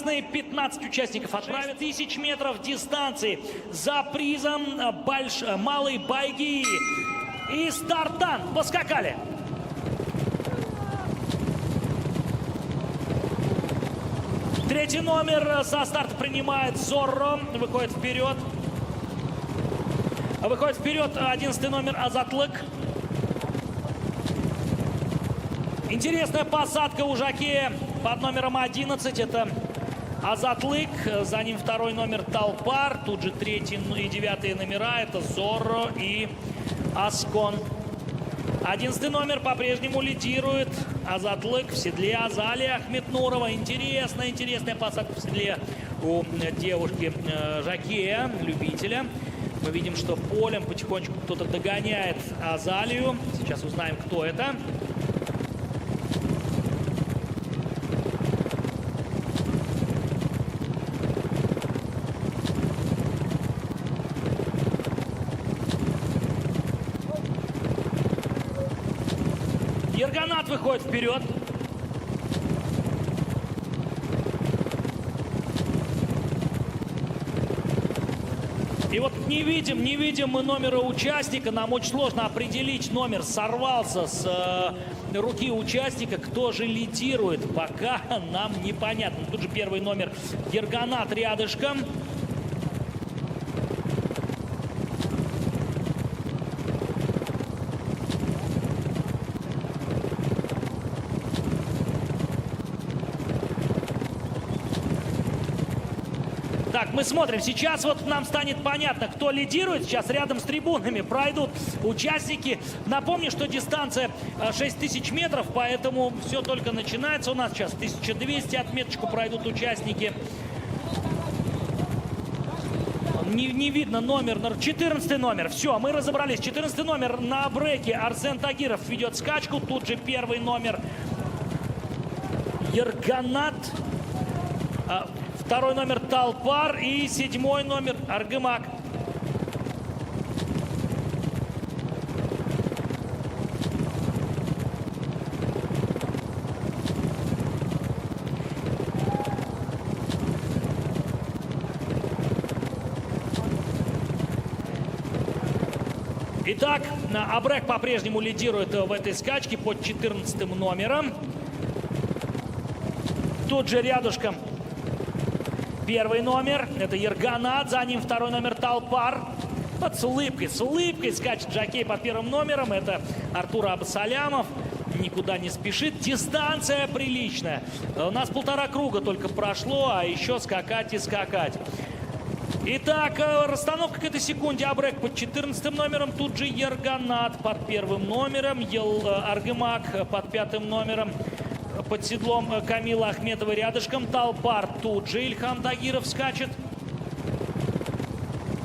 Красные 15 участников отправят 1000 метров дистанции за призом малой байги. И стартан. Поскакали. Третий номер со старта принимает Зорро. Выходит вперед. Выходит вперед 11 номер Азатлык. Интересная посадка у жокея под номером 11. Это Азатлык. За ним второй номер Талпар. Тут же третий и девятые номера. Это Зорро и Аскон. 11 номер по-прежнему лидирует Азатлык в седле Азалия Ахметнурова. Интересная посадка в седле у девушки жокея, любителя. Мы видим, что полем потихонечку кто-то догоняет Азалию. Сейчас узнаем, кто это. Ерганат выходит вперед. И вот не видим мы номера участника. Нам очень сложно определить номер. Сорвался с руки участника. Кто же лидирует? Пока нам непонятно. Тут же первый номер Ерганат рядышком. Так, мы смотрим. Сейчас вот нам станет понятно, кто лидирует. Сейчас рядом с трибунами пройдут участники. Напомню, что дистанция 6000 метров, поэтому все только начинается у нас. Сейчас 1200 отметочку пройдут участники. Не видно номер. 14 номер. Все, мы разобрались. 14 номер на бреке. Арсен Тагиров ведет скачку. Тут же первый номер Ерганат. Второй номер Талпар и седьмой номер Аргымак. Итак, Абрек по-прежнему лидирует в этой скачке под 14 номером. Тут же рядышком первый номер, это Ерганат, за ним второй номер Талпар. Вот с улыбкой скачет жокей под первым номером. Это Артур Абасалямов, никуда не спешит. Дистанция приличная. У нас 1,5 круга только прошло, а еще скакать и скакать. Итак, расстановка к этой секунде. Абрек под 14 номером, тут же Ерганат под первым номером, Аргымак под 5 номером. Под седлом Камила Ахметова рядышком. Талпар тут же. Ильхам Тагиров скачет.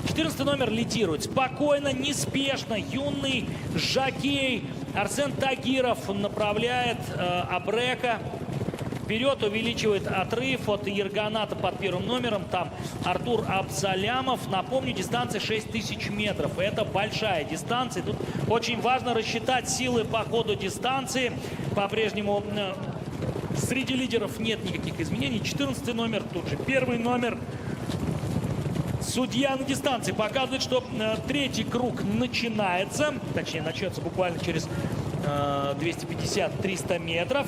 14 номер лидирует. Спокойно, неспешно. Юный жокей Арсен Тагиров направляет Абрека. Вперед увеличивает отрыв от Ерганата под первым номером. Там Артур Абсалямов. Напомню, дистанция 6000 метров. Это большая дистанция. Тут очень важно рассчитать силы по ходу дистанции. По-прежнему среди лидеров нет никаких изменений. 14 номер, тут же первый номер. Судья на дистанции показывает, что третий круг начинается. Точнее, начнется буквально через 250-300 метров.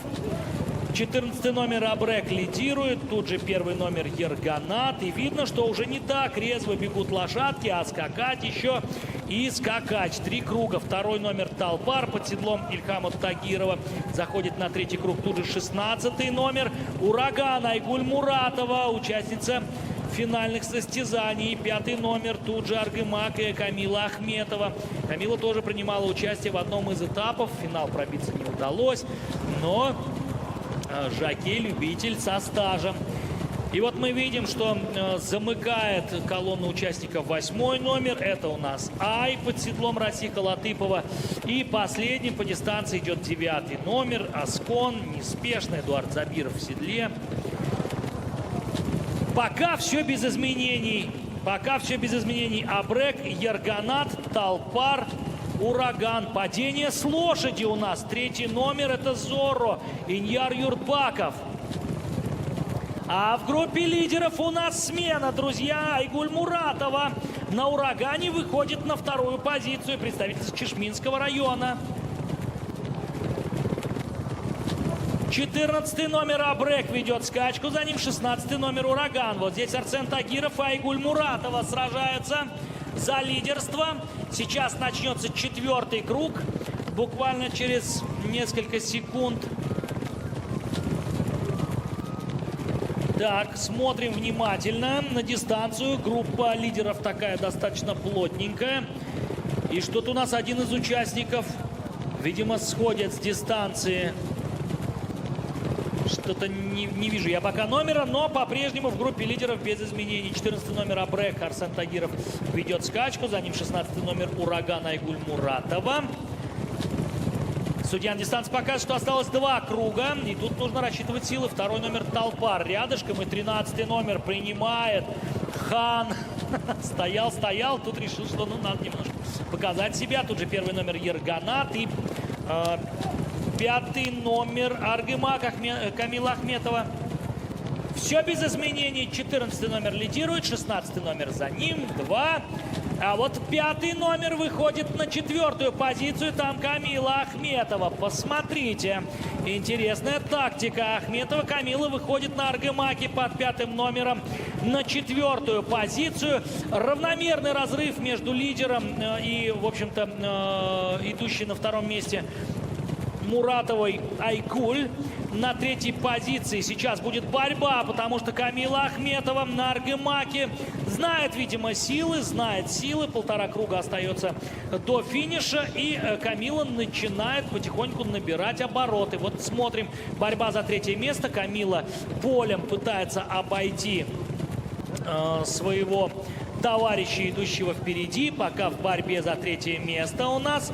14 номер Абрек лидирует. Тут же первый номер Ерганат. И видно, что уже не так резво бегут лошадки, а скакать еще и скакать. 3 круга. Второй номер Талпар под седлом Ильхама Тагирова. Заходит на третий круг. Тут же 16 номер Ураган Айгуль Муратова, участница финальных состязаний. 5 номер тут же Аргымак и Камила Ахметова. Камила тоже принимала участие в одном из этапов. В финал пробиться не удалось, но жокей-любитель со стажем. И вот мы видим, что замыкает колонну участников 8 номер. Это у нас Ай под седлом Расиха Латыпова. И последним по дистанции идет 9 номер Аскон. Неспешно Эдуард Забиров в седле. Пока все без изменений. Пока все без изменений. Абрек, Ерганат, Талпар, Ураган. Падение с лошади у нас. 3 номер это Зорро. Иньяр Юртбаков. А в группе лидеров у нас смена, друзья. Айгуль Муратова на «Урагане» выходит на вторую позицию, представитель Чешминского района. 14 номер Абрек ведет скачку, за ним 16 номер «Ураган». Вот здесь Арсен Тагиров и Айгуль Муратова сражаются за лидерство. Сейчас начнется 4-й круг, буквально через несколько секунд. Так, смотрим внимательно на дистанцию. Группа лидеров такая достаточно плотненькая. И что-то у нас один из участников, видимо, сходит с дистанции. Что-то не вижу я пока номера, но по-прежнему в группе лидеров без изменений. 14 номер Абрек Арсен Тагиров ведет скачку. За ним 16 номер «Ураган» Айгуль Муратова. Судья на дистанции показывает, что осталось 2 круга. И тут нужно рассчитывать силы. Второй номер Талпар рядышком. И 13 номер принимает Хан. Стоял. Тут решил, что надо немножко показать себя. Тут же первый номер Ерганат. И 5-й номер Аргымак Камила Ахметова. Все без изменений. 14 номер лидирует. 16 номер за ним. 2. А вот 5-й номер выходит на 4-ю позицию. Там Камила Ахметова. Посмотрите. Интересная тактика Ахметова. Камила выходит на Аргымаке под 5-м номером на 4-ю позицию. Равномерный разрыв между лидером и, в общем-то, идущей на 2-м месте Муратовой Айгуль. На 3-й позиции сейчас будет борьба, потому что Камила Ахметова на Аргымаке знает, видимо, силы. 1,5 круга остается до финиша. И Камила начинает потихоньку набирать обороты. Вот смотрим, борьба за 3-е место. Камила полем пытается обойти своего товарища, идущего впереди. Пока в борьбе за 3-е место у нас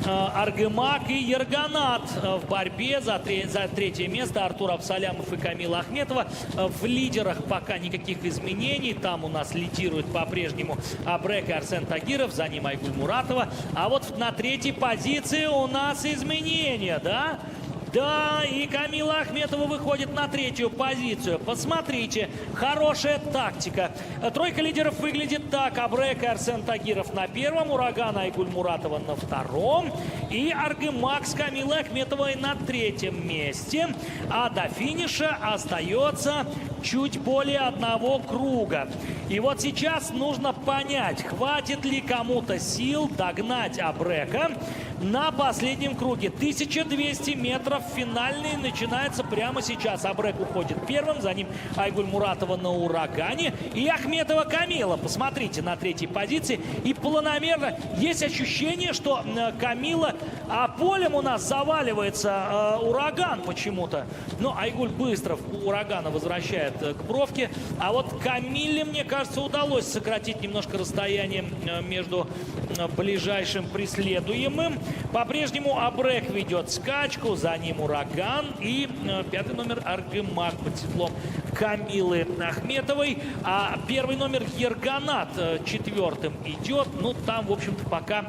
Аргымак и Ерганат в борьбе за 3-е место. Артур Абсалямов и Камила Ахметова. В лидерах пока никаких изменений. Там у нас лидирует по-прежнему Абрек и Арсен Тагиров. За ним Айгуль Муратова. А вот на 3-й позиции у нас изменения, да? Да, и Камила Ахметова выходит на 3-ю позицию. Посмотрите, хорошая тактика. Тройка лидеров выглядит так. Абрек и Арсен Тагиров на 1-м, «Ураган» Айгуль Муратова на 2-м. И Аргымак с Камилой Ахметовой на 3-м месте. А до финиша остается чуть более 1 круга. И вот сейчас нужно понять, хватит ли кому-то сил догнать Абрека на последнем круге. 1200 метров финальный начинается прямо сейчас. Абрек уходит 1-м, за ним Айгуль Муратова на «Урагане» и Ахметова Камила. Посмотрите, на 3-й позиции. И планомерно есть ощущение, что Камила, а полем у нас заваливается «Ураган» почему-то. Но Айгуль быстро «Урагана» возвращает к бровке. А вот Камиле, мне кажется, удалось сократить немножко расстояние между ближайшим преследуемым. По-прежнему Абрек ведет скачку, за ним «Ураган» и 5-й номер Аргымак под седлом Камилы Ахметовой. А 1-й номер Ерганат 4-м идет. Ну, там, в общем-то, пока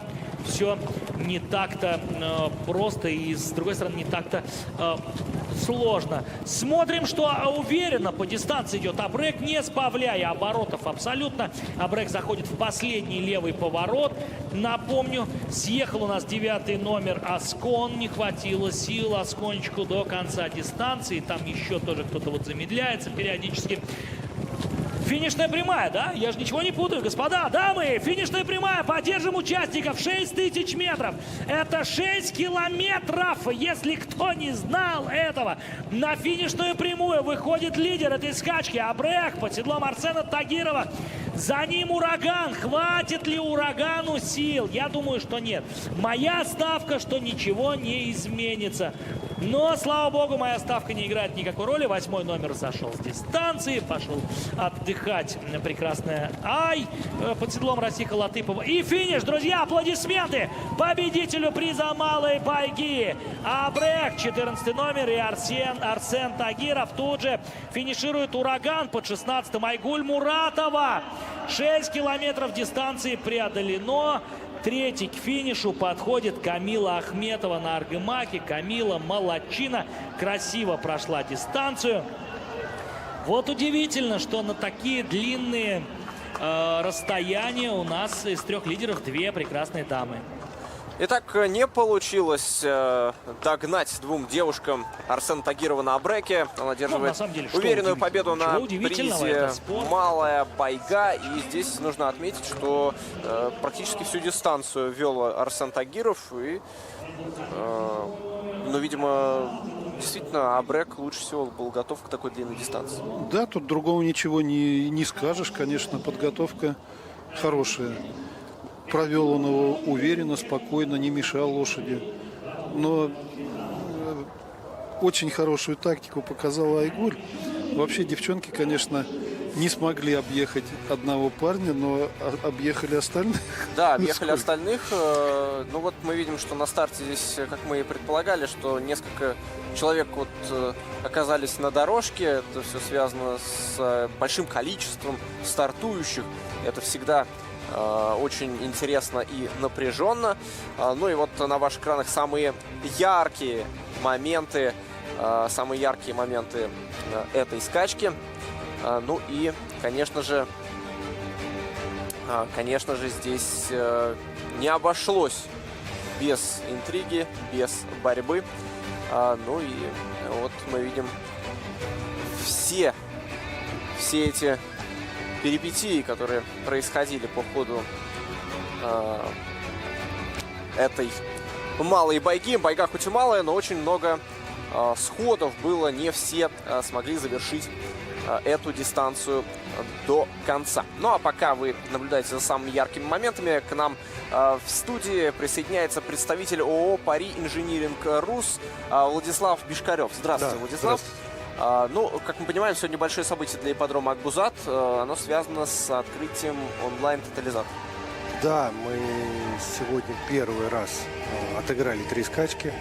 все не так-то просто и, с другой стороны, не так-то сложно. Смотрим, что уверенно по дистанции идет Абрек, не сбавляя оборотов абсолютно. Абрек заходит в последний левый поворот. Напомню, съехал у нас 9-й номер Аскон. Не хватило сил Аскончику до конца дистанции. Там еще тоже кто-то вот замедляется периодически. Финишная прямая, да? Я же ничего не путаю, господа, дамы. Финишная прямая. Поддержим участников. 6000 метров. Это 6 километров, если кто не знал этого. На финишную прямую выходит лидер этой скачки. Абрек под седлом Арсена Тагирова. За ним «Ураган». Хватит ли «Урагану» сил? Я думаю, что нет. Моя ставка, что ничего не изменится. Но, слава богу, моя ставка не играет никакой роли. 8-й номер сошел с дистанции, пошел отдыхать. Прекрасная Ай под седлом Расиха Латыпова. И финиш, друзья, аплодисменты победителю приза малой байги. Абрек, 14 номер, и Арсен Тагиров. Тут же финиширует «Ураган» под 16-м. Айгуль Муратова. 6 километров дистанции преодолено. Третий к финишу подходит Камила Ахметова на Аргамаке. Камила молодчина, красиво прошла дистанцию. Вот удивительно, что на такие длинные расстояния у нас из трех лидеров две прекрасные дамы. Итак, не получилось догнать двум девушкам Арсена Тагирова на Абреке. Он одерживает уверенную победу на призе «Малая Байга». И здесь нужно отметить, что практически всю дистанцию вел Арсен Тагиров. И, ну, видимо, действительно, Абрек лучше всего был готов к такой длинной дистанции. Да, тут другого ничего не скажешь. Конечно, подготовка хорошая. Провел он его уверенно, спокойно, не мешал лошади. Но очень хорошую тактику показала Айгуль. Вообще девчонки, конечно, не смогли объехать одного парня, но объехали остальных. Да, объехали остальных. Ну вот мы видим, что на старте здесь, как мы и предполагали, что несколько человек вот оказались на дорожке. Это все связано с большим количеством стартующих. Это всегда очень интересно и напряженно. Ну и вот на ваших экранах самые яркие моменты этой скачки. Ну и, конечно же, здесь не обошлось без интриги, без борьбы. Ну и вот мы видим все эти перипетии, которые происходили по ходу этой малой байги. Байга хоть и малая, но очень много сходов было. Не все смогли завершить эту дистанцию до конца. Ну а пока вы наблюдаете за самыми яркими моментами, к нам в студии присоединяется представитель ООО «Пари Инжиниринг Рус» Владислав Бишкарев. Здравствуйте, да, Владислав. Здравствуйте. Ну, как мы понимаем, сегодня большое событие для ипподрома Акбузат. Оно связано с открытием онлайн-тотализатора. Да, мы сегодня первый раз отыграли 3 скачки.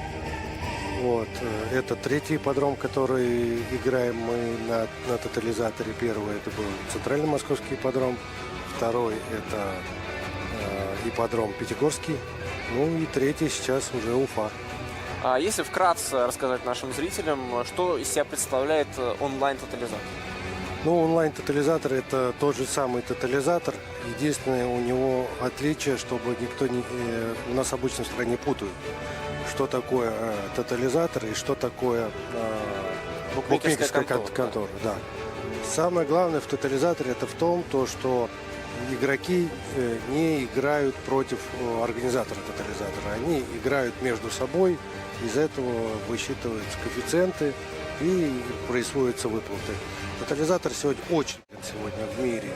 Вот. Это третий ипподром, который играем мы на тотализаторе. Первый это был Центральный Московский ипподром. Второй это ипподром Пятигорский. Ну и третий сейчас уже Уфа. Если вкратце рассказать нашим зрителям, что из себя представляет онлайн-тотализатор? Ну, онлайн-тотализатор – это тот же самый тотализатор. Единственное, у него отличие, чтобы никто не... У нас обычно в стране путают, что такое тотализатор и что такое букмекерская контора. Да. Самое главное в тотализаторе – это в том, что игроки не играют против организатора тотализатора. Они играют между собой. Из этого высчитываются коэффициенты и происходят выплаты. Тотализатор сегодня в мире